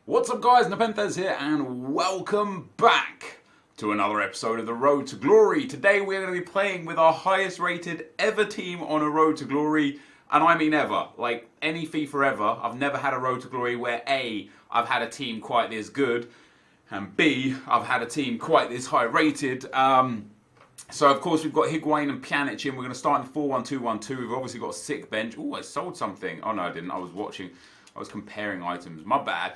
What's up guys, NepentheZ here and welcome back to another episode of the Road to Glory. Today we're going to be playing with our highest rated ever team on a Road to Glory. And I mean ever, like any FIFA ever. I've never had a Road to Glory where A, I've had a team quite this good, and B, I've had a team quite this high rated. So of course we've got Higuain and Pjanic in. We're going to start in 4-1-2-1-2. We've obviously got a sick bench. Oh, I sold something. Oh no I didn't, I was comparing items, my bad.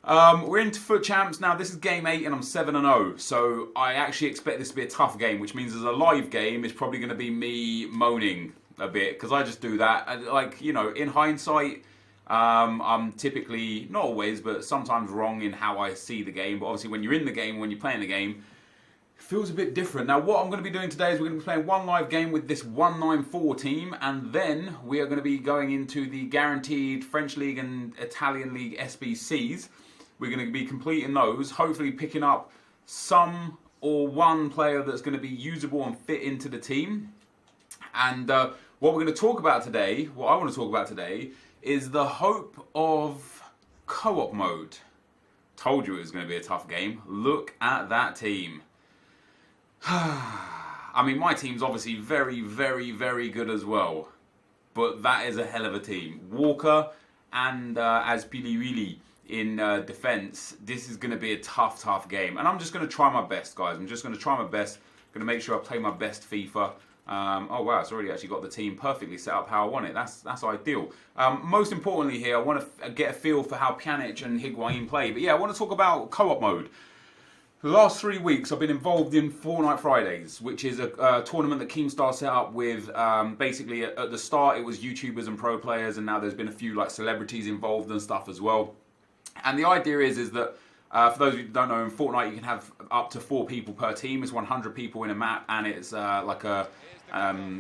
We're into FUT Champs now. This is game 8 and I'm 7-0, so I actually expect this to be a tough game, which means as a live game it's probably going to be me moaning a bit, because I just do that. And, like, you know, in hindsight, I'm typically, not always, but sometimes wrong in how I see the game. But obviously when you're in the game, when you're playing the game, it feels a bit different. Now what I'm going to be doing today is we're going to be playing one live game with this 194 team, and then we are going to be going into the guaranteed French League and Italian League SBCs. We're going to be completing those, hopefully picking up some or one player that's going to be usable and fit into the team. And what we're going to talk about today, what I want to talk about today, is the hope of co-op mode. Told you it was going to be a tough game. Look at that team. I mean, my team's obviously very, very, very good as well. But that is a hell of a team. Walker and Azpilicueta in defence. This is going to be a tough game. And I'm just going to try my best, guys. I'm just going to try my best. Going to make sure I play my best FIFA. Oh wow, it's already actually got the team perfectly set up how I want it. That's ideal. Most importantly here, I want to get a feel for how Pjanic and Higuain play. But yeah, I want to talk about co-op mode. For the last 3 weeks, I've been involved in Fortnite Fridays, which is a tournament that Keemstar set up with, basically at the start it was YouTubers and pro players, and now there's been a few like celebrities involved and stuff as well. And the idea is that, for those of you who don't know, in Fortnite you can have up to 4 people per team. It's 100 people in a map, and it's like a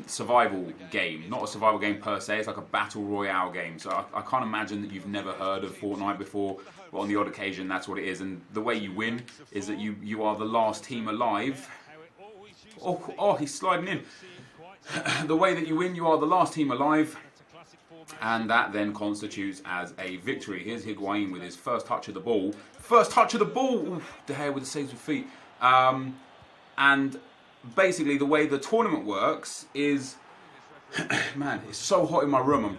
survival game. Not a survival game per se, it's like a battle royale game. So I can't imagine that you've never heard of Fortnite before, but on the odd occasion that's what it is. And the way you win is that you are the last team alive. Oh, he's sliding in. The way that you win, you are the last team alive, and that then constitutes as a victory. Here's Higuain with his first touch of the ball. First touch of the ball! Oof, De Gea with the saves with feet. And basically the way the tournament works is... Man, it's so hot in my room.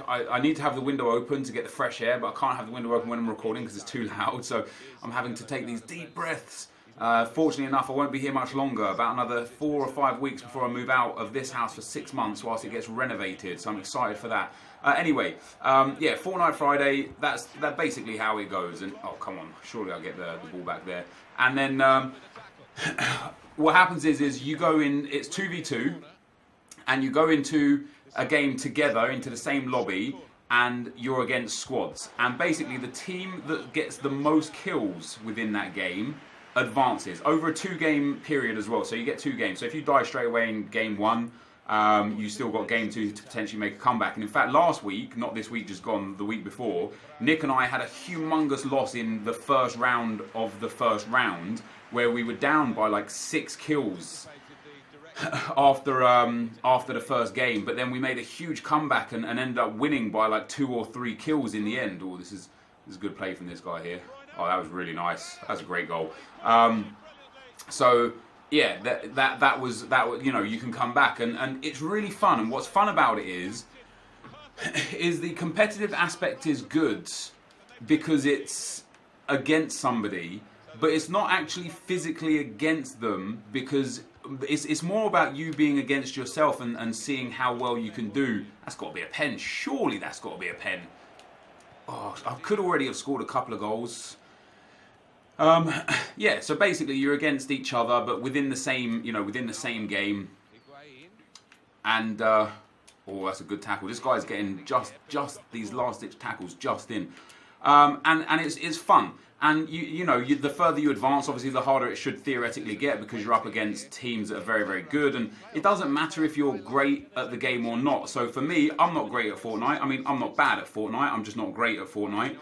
I need to have the window open to get the fresh air, but I can't have the window open when I'm recording because it's too loud. So I'm having to take these deep breaths. Fortunately enough, I won't be here much longer, about another 4 or 5 weeks before I move out of this house for 6 months whilst it gets renovated, so I'm excited for that. Anyway, yeah, Fortnite Friday, that's basically how it goes. And oh, come on, surely I'll get the ball back there. And then what happens is you go in, it's 2v2, and you go into a game together, into the same lobby, and you're against squads. And basically the team that gets the most kills within that game advances over a 2-game period as well. So you get 2 games. So if you die straight away in game 1, you still got game 2 to potentially make a comeback. And in fact, last week, not this week just gone, the week before, Nick and I had a humongous loss in the first round of the first round, where we were down by like 6 kills after the first game. But then we made a huge comeback and ended up winning by like 2 or 3 kills in the end. Oh, this is good play from this guy here. Oh, that was really nice. That's a great goal. So yeah, that was you know, you can come back and it's really fun. And what's fun about it is the competitive aspect is good because it's against somebody, but it's not actually physically against them, because it's more about you being against yourself and seeing how well you can do. That's got to be a pen. Surely that's got to be a pen. Oh, I could already have scored a couple of goals. Yeah, so basically you're against each other, but within the same, you know, within the same game. And oh, that's a good tackle. This guy's getting just these last-ditch tackles just in, and it's fun. And you know, the further you advance, obviously, the harder it should theoretically get, because you're up against teams that are very, very good. And it doesn't matter if you're great at the game or not. So for me, I'm not great at Fortnite. I mean, I'm not bad at Fortnite. I'm just not great at Fortnite.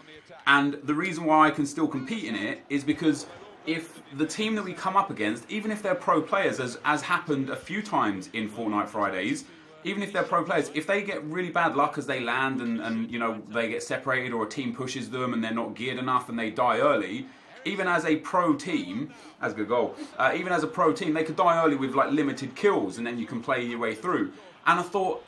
And the reason why I can still compete in it is because if the team that we come up against, even if they're pro players, as happened a few times in Fortnite Fridays, even if they're pro players, if they get really bad luck as they land and they get separated or a team pushes them and they're not geared enough and they die early, even as a pro team, that's a good goal, even as a pro team, they could die early with like limited kills and then you can play your way through. And I thought,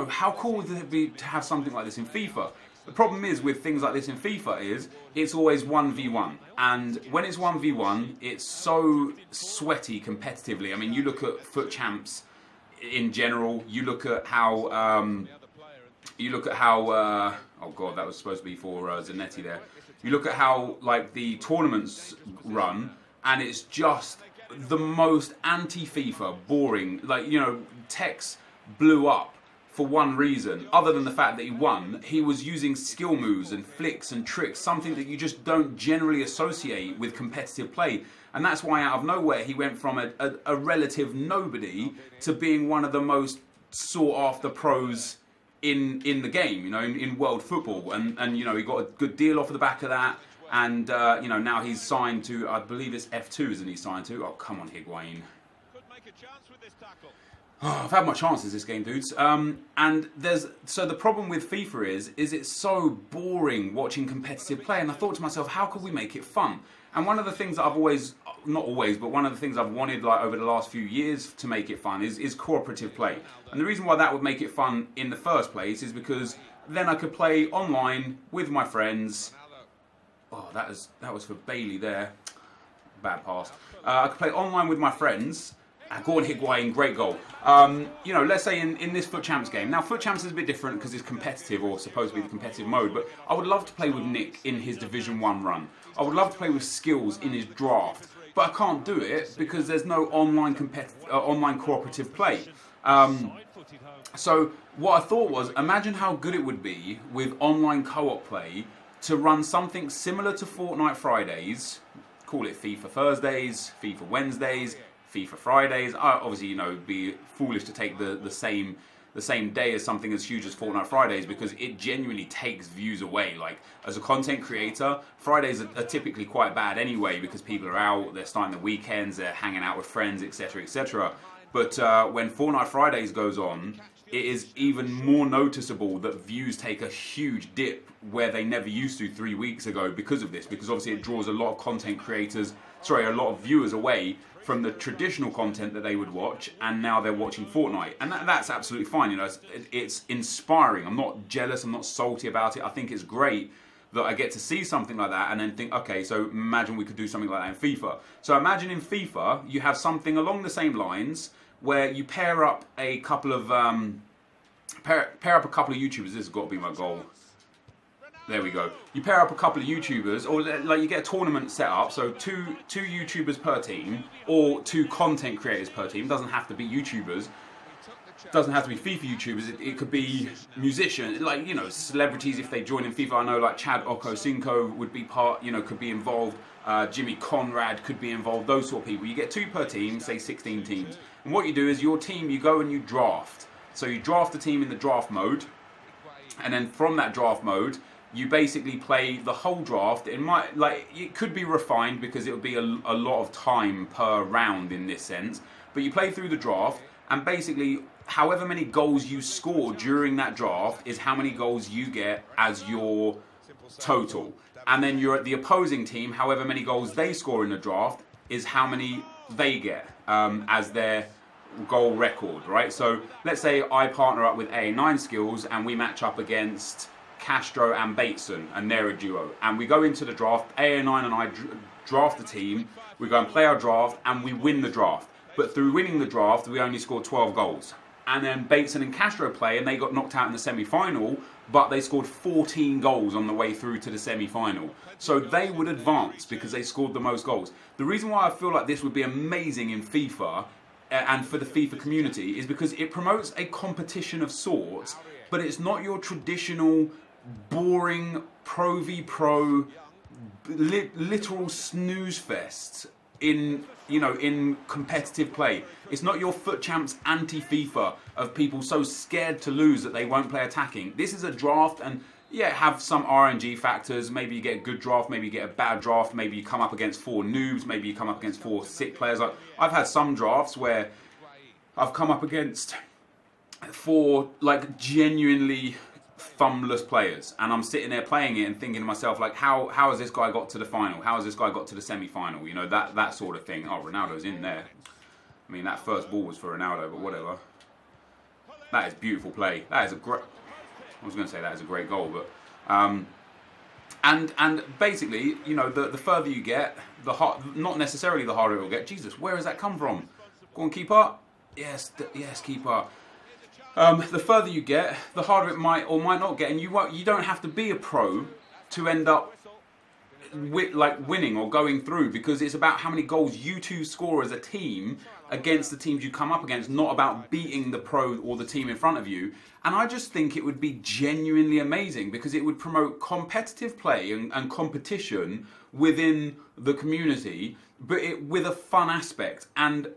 how cool would it be to have something like this in FIFA? The problem is with things like this in FIFA is it's always 1v1. And when it's 1v1, it's so sweaty competitively. I mean, you look at FUT Champs in general, you look at how, oh God, that was supposed to be for Zanetti there. You look at how like the tournaments run and it's just the most anti-FIFA, boring, like, Tex blew up for one reason, other than the fact that he won. He was using skill moves and flicks and tricks, something that you just don't generally associate with competitive play. And that's why out of nowhere he went from a relative nobody to being one of the most sought after pros in the game, in world football. And he got a good deal off of the back of that. And now he's signed to, I believe it's F2, isn't he signed to? Oh, come on, Higuain. Could make a chance with this tackle. Oh, I've had my chances this game, dudes. And the problem with FIFA is it's so boring watching competitive play. And I thought to myself, how could we make it fun? And one of the things that I've always, not always, but one of the things I've wanted like over the last few years to make it fun is cooperative play. And the reason why that would make it fun in the first place is because then I could play online with my friends. Oh, that was for Bailey there. Bad pass. I could play online with my friends. Go on, Higuain, great goal. Let's say in this FUT Champs game. Now, FUT Champs is a bit different because it's competitive, or supposed to be the competitive mode, but I would love to play with Nick in his Division 1 run. I would love to play with Skills in his draft, but I can't do it because there's no online cooperative play. So what I thought was, imagine how good it would be with online co-op play to run something similar to Fortnite Fridays, call it FIFA Thursdays, FIFA Wednesdays, FIFA Fridays. Obviously, it'd be foolish to take the same day as something as huge as Fortnite Fridays because it genuinely takes views away. Like, as a content creator, Fridays are typically quite bad anyway because people are out, they're starting the weekends, they're hanging out with friends, etc., etc. But when Fortnite Fridays goes on, it is even more noticeable that views take a huge dip where they never used to 3 weeks ago because of this. Because obviously it draws a lot of content creators, a lot of viewers away from the traditional content that they would watch, and now they're watching Fortnite. And that's absolutely fine, it's inspiring. I'm not jealous, I'm not salty about it. I think it's great that I get to see something like that and then think, okay, so imagine we could do something like that in FIFA. So imagine in FIFA, you have something along the same lines where you pair up a couple of YouTubers. This has got to be my goal. There we go. You pair up a couple of YouTubers, or like you get a tournament set up, so two YouTubers per team, or 2 content creators per team. It doesn't have to be YouTubers. It doesn't have to be FIFA YouTubers. It could be musicians, like, celebrities if they join in FIFA. I know like Chad Okosinko would be could be involved. Jimmy Conrad could be involved. Those sort of people. You get 2 per team, say 16 teams. And what you do is your team, you go and you draft. So you draft a team in the draft mode, and then from that draft mode, you basically play the whole draft. It could be refined because it would be a lot of time per round in this sense. But you play through the draft, and basically, however many goals you score during that draft is how many goals you get as your total. And then you're at the opposing team, however many goals they score in the draft is how many they get as their goal record, right? So let's say I partner up with A9 Skills and we match up against Castro and Bateson, and they're a duo. And we go into the draft, A9 and I draft the team, we go and play our draft, and we win the draft. But through winning the draft, we only scored 12 goals. And then Bateson and Castro play, and they got knocked out in the semi-final, but they scored 14 goals on the way through to the semi-final. So they would advance because they scored the most goals. The reason why I feel like this would be amazing in FIFA, and for the FIFA community, is because it promotes a competition of sorts, but it's not your traditional boring pro v pro literal snooze fest in competitive play. It's not your FUT Champs anti-FIFA of people so scared to lose that they won't play attacking. This is a draft, and yeah, have some RNG factors. Maybe you get a good draft, maybe you get a bad draft, maybe you come up against 4 noobs, maybe you come up against 4 sick players. Like, I've had some drafts where I've come up against for like genuinely thumbless players, and I'm sitting there playing it and thinking to myself, like, how has this guy got to the final? How has this guy got to the semi-final? You know, that sort of thing. Oh, Ronaldo's in there. I mean, that first ball was for Ronaldo, but whatever. That is beautiful play. That is a great. I was going to say that is a great goal, but and basically, you know, the further you get, not necessarily the harder it will get. Jesus, where has that come from? Go on, keeper. Yes, yes, keeper. The further you get, the harder it might or might not get, and you don't have to be a pro to end up winning or going through, because it's about how many goals you two score as a team against the teams you come up against, not about beating the pro or the team in front of you. And I just think it would be genuinely amazing, because it would promote competitive play and competition within the community, but with a fun aspect and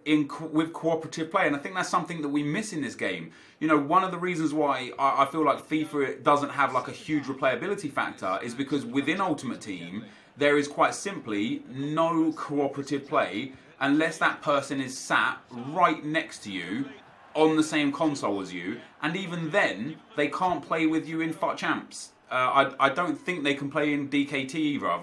with cooperative play. And I think that's something that we miss in this game. You know, one of the reasons why I feel like FIFA doesn't have like a huge replayability factor is because within Ultimate Team, there is quite simply no cooperative play unless that person is sat right next to you on the same console as you, and even then, they can't play with you in FUT Champs. I don't think they can play in DKT either.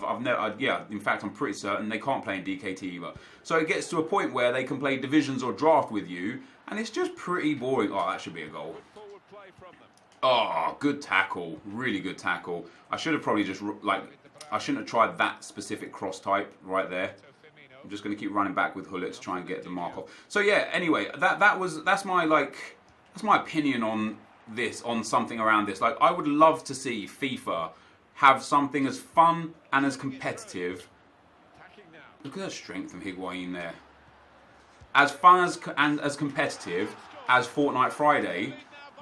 Yeah, in fact, I'm pretty certain they can't play in DKT either. So it gets to a point where they can play divisions or draft with you, and it's just pretty boring. Oh, that should be a goal. Oh, good tackle. Really good tackle. I should have probably just, I shouldn't have tried that specific cross type right there. I'm just going to keep running back with Hullet to try and get the mark off. So yeah, anyway, that's my opinion on this, on something around this. Like, I would love to see FIFA have something as fun and as competitive. Look at that strength from Higuain there. As fun and as competitive as Fortnite Friday,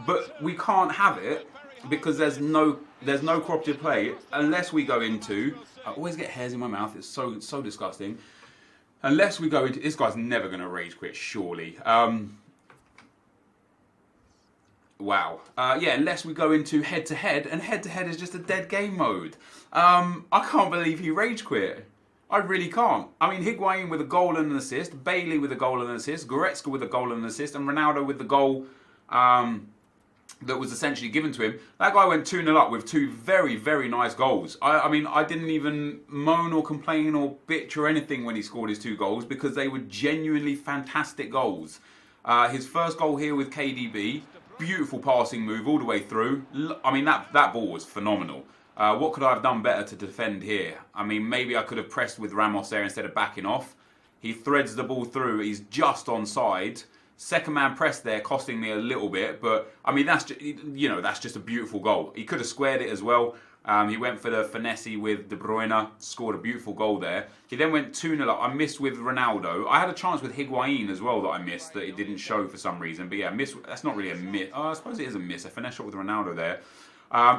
but we can't have it because there's no cooperative play unless we go into. I always get hairs in my mouth. It's so disgusting. Unless we go into, this guy's never going to rage quit, surely. Wow. Yeah, unless we go into head-to-head, and head-to-head is just a dead game mode. I can't believe he rage quit. I really can't. I mean, Higuain with a goal and an assist, Bailey with a goal and an assist, Goretzka with a goal and an assist, and Ronaldo with the goal that was essentially given to him. That guy went 2-0 up with two very, very nice goals. I mean, I didn't even moan or complain or bitch or anything when he scored his two goals, because they were genuinely fantastic goals. His first goal here with KDB, beautiful passing move all the way through. I mean, that ball was phenomenal. What could I have done better to defend here? I mean, maybe I could have pressed with Ramos there instead of backing off. He threads the ball through. He's just onside. Second man press there, costing me a little bit, but I mean, that's just, you know, that's just a beautiful goal. He could have squared it as well. He went for the finesse with De Bruyne, scored a beautiful goal there. He then went 2-0 up. I missed with Ronaldo. I had a chance with Higuain as well that I missed, that it didn't show for some reason. But yeah, that's not really a miss. Oh, I suppose it is a miss. A finesse shot with Ronaldo there.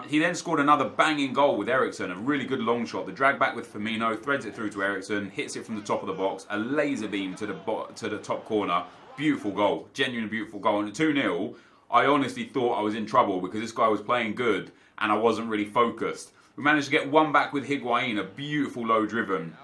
He then scored another banging goal with Eriksen, a really good long shot. The drag back with Firmino, threads it through to Eriksen, hits it from the top of the box, a laser beam to the top corner. Beautiful goal, genuinely beautiful goal. And at 2-0, I honestly thought I was in trouble because this guy was playing good and I wasn't really focused. We managed to get one back with Higuain, a beautiful low driven.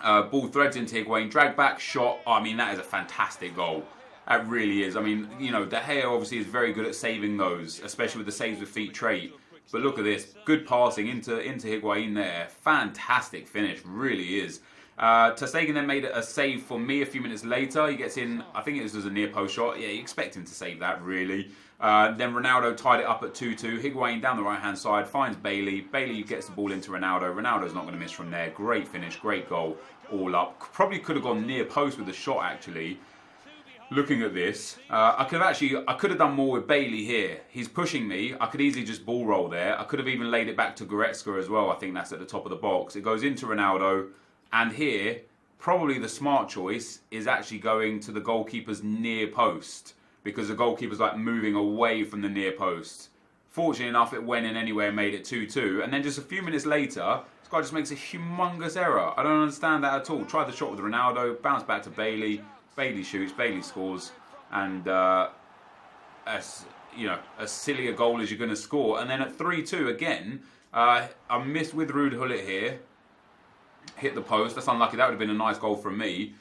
Ball threads into Higuain, drag back, shot. Oh, I mean, that is a fantastic goal. That really is. I mean, you know, De Gea obviously is very good at saving those, especially with the saves with feet trait. But look at this, good passing into Higuain there. Fantastic finish, really is. Ter Stegen then made a save for me a few minutes later. He gets in, I think it was a near post shot. Yeah, you expect him to save that, really. Then Ronaldo tied it up at 2-2. Higuain down the right-hand side, finds Bailey. Bailey gets the ball into Ronaldo. Ronaldo's not going to miss from there. Great finish, great goal, all up. Probably could have gone near post with the shot, actually. Looking at this, I could have done more with Bailey here. He's pushing me. I could easily just ball roll there. I could have even laid it back to Goretzka as well. I think that's at the top of the box. It goes into Ronaldo. And here, probably the smart choice is actually going to the goalkeeper's near post, because the goalkeeper's like moving away from the near post. Fortunately enough, it went in anyway and made it 2-2. And then just a few minutes later, this guy just makes a humongous error. I don't understand that at all. Tried the shot with Ronaldo, bounced back to Bailey. Bailey shoots, Bailey scores. And, as silly a goal as you're going to score. And then at 3-2 again, I missed with Ruud Gullit here. Hit the post. That's unlucky. That would have been a nice goal from me.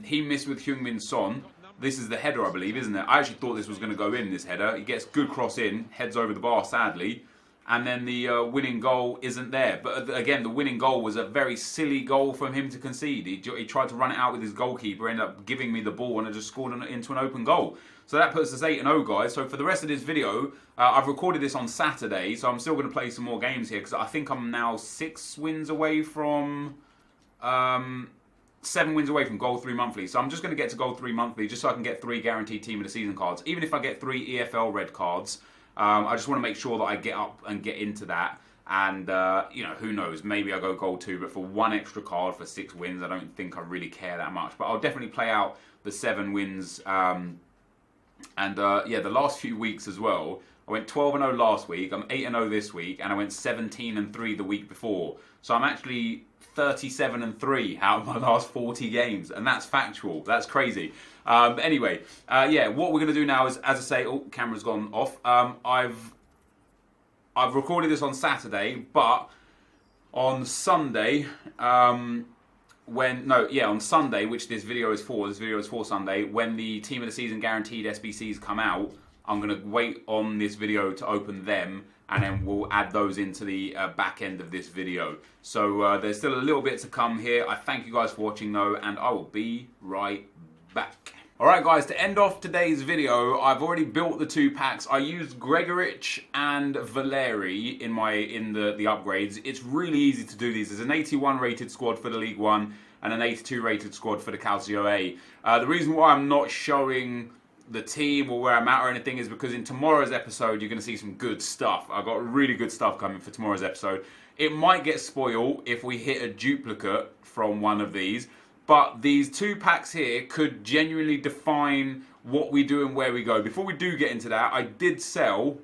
He missed with Heung-min Son. This is the header, I believe, isn't it? I actually thought this was going to go in, this header. He gets good cross in, heads over the bar, sadly. And then the winning goal isn't there. But again, the winning goal was a very silly goal from him to concede. He tried to run it out with his goalkeeper, ended up giving me the ball, and I just scored into an open goal. So that puts us 8-0, guys. So for the rest of this video, I've recorded this on Saturday, so I'm still going to play some more games here, because I think I'm now 6 wins away from... 7 wins away from Gold 3 Monthly. So I'm just going to get to Gold 3 Monthly, just so I can get 3 guaranteed Team of the Season cards. Even if I get 3 EFL red cards, I just want to make sure that I get up and get into that. And, you know, who knows, maybe I go Gold 2, but for 1 extra card for 6 wins, I don't think I really care that much. But I'll definitely play out the 7 wins. Yeah, the last few weeks as well. I went 12-0 last week, I'm 8-0 this week, and I went 17-3 the week before. So I'm actually 37-3 out of my last 40 games, and that's factual. That's crazy. Anyway, yeah, what we're going to do now is, as I say, oh, camera's gone off. I've recorded this on Saturday, but on Sunday, on Sunday, which this video is for Sunday, when the Team of the Season guaranteed SBCs come out, I'm going to wait on this video to open them, and then we'll add those into the back end of this video. So there's still a little bit to come here. I thank you guys for watching though, and I will be right back. Alright guys, to end off today's video, I've already built the 2 packs. I used Gregorich and Valeri in the upgrades. It's really easy to do these. There's an 81 rated squad for the League One and an 82 rated squad for the Calcio A. The reason why I'm not showing the team or where I'm at or anything is because in tomorrow's episode you're going to see some good stuff. I've got really good stuff coming for tomorrow's episode. It might get spoiled if we hit a duplicate from one of these, but these 2 packs here could genuinely define what we do and where we go. Before we do get into that, I did sell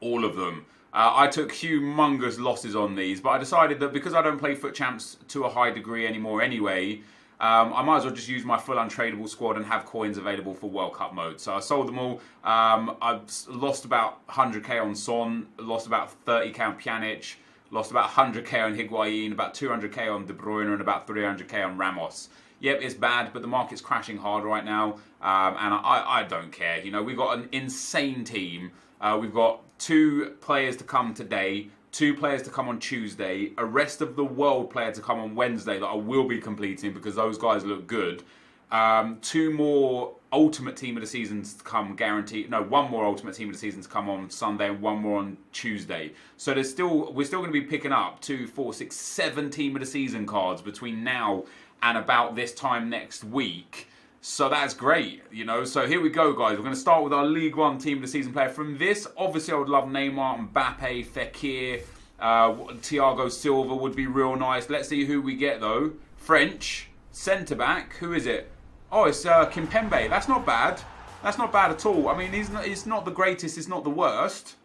all of them. I took humongous losses on these, but I decided that because I don't play Foot Champs to a high degree anymore anyway, I might as well just use my full untradeable squad and have coins available for World Cup mode. So I sold them all. I've lost about 100k on Son, lost about 30k on Pjanic, lost about 100k on Higuain, about 200k on De Bruyne, and about 300k on Ramos. Yep, it's bad, but the market's crashing hard right now, and I don't care. You know, we've got an insane team. We've got 2 players to come today, 2 players to come on Tuesday, a rest of the world player to come on Wednesday that I will be completing because those guys look good. 2 more Ultimate Team of the Seasons to come, guaranteed. No, 1 more Ultimate Team of the Seasons to come on Sunday and 1 more on Tuesday. So we're still going to be picking up 2, 4, 6, 7 Team of the Season cards between now and about this time next week. So that's great, you know. So here we go, guys. We're going to start with our League One Team of the Season player. From this, obviously I would love Neymar, Mbappe, Fekir, Thiago Silva would be real nice. Let's see who we get though. French, centre-back, who is it? Oh, it's Kimpembe. That's not bad. That's not bad at all. I mean, he's not the greatest, it's not the worst.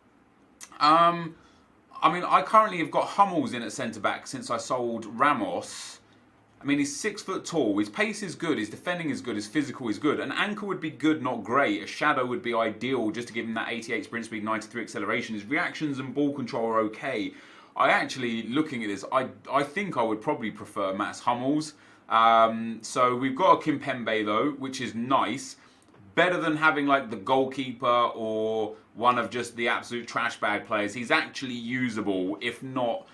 I mean, I currently have got Hummels in at centre-back since I sold Ramos. I mean, he's 6 foot tall, his pace is good, his defending is good, his physical is good. An anchor would be good, not great. A shadow would be ideal just to give him that 88 sprint speed, 93 acceleration. His reactions and ball control are okay. I actually, looking at this, I think I would probably prefer Mats Hummels. So we've got a Kimpembe though, which is nice. Better than having like the goalkeeper or one of just the absolute trash bag players. He's actually usable, if not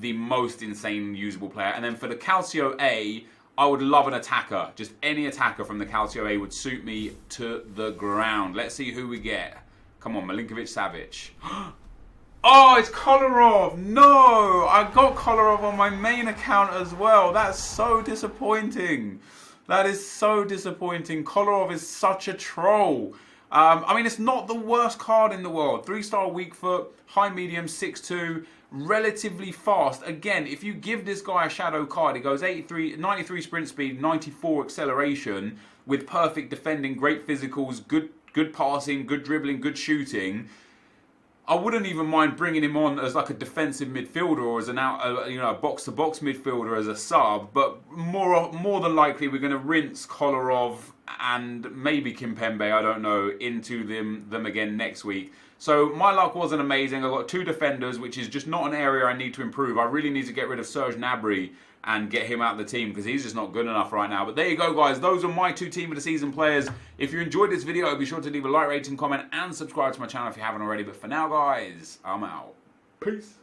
the most insane usable player. And then for the Calcio A, I would love an attacker. Just any attacker from the Calcio A would suit me to the ground. Let's see who we get. Come on, Milinkovic-Savic. Oh, it's Kolarov. No, I got Kolarov on my main account as well. That's so disappointing. That is so disappointing. Kolarov is such a troll. I mean, it's not the worst card in the world. 3-star weak foot, high medium, 6'2", relatively fast. Again, if you give this guy a shadow card, it goes 93 sprint speed, 94 acceleration, with perfect defending, great physicals, good passing, good dribbling, good shooting. I wouldn't even mind bringing him on as like a defensive midfielder or as a box-to-box midfielder as a sub. But more than likely, we're going to rinse Kolarov and maybe Kimpembe, I don't know, into them again next week. So my luck wasn't amazing. I got 2 defenders, which is just not an area I need to improve. I really need to get rid of Serge Gnabry and get him out of the team because he's just not good enough right now. But there you go, guys. Those are my 2 Team of the Season players. If you enjoyed this video, be sure to leave a like, rating, comment, and subscribe to my channel if you haven't already. But for now, guys, I'm out. Peace.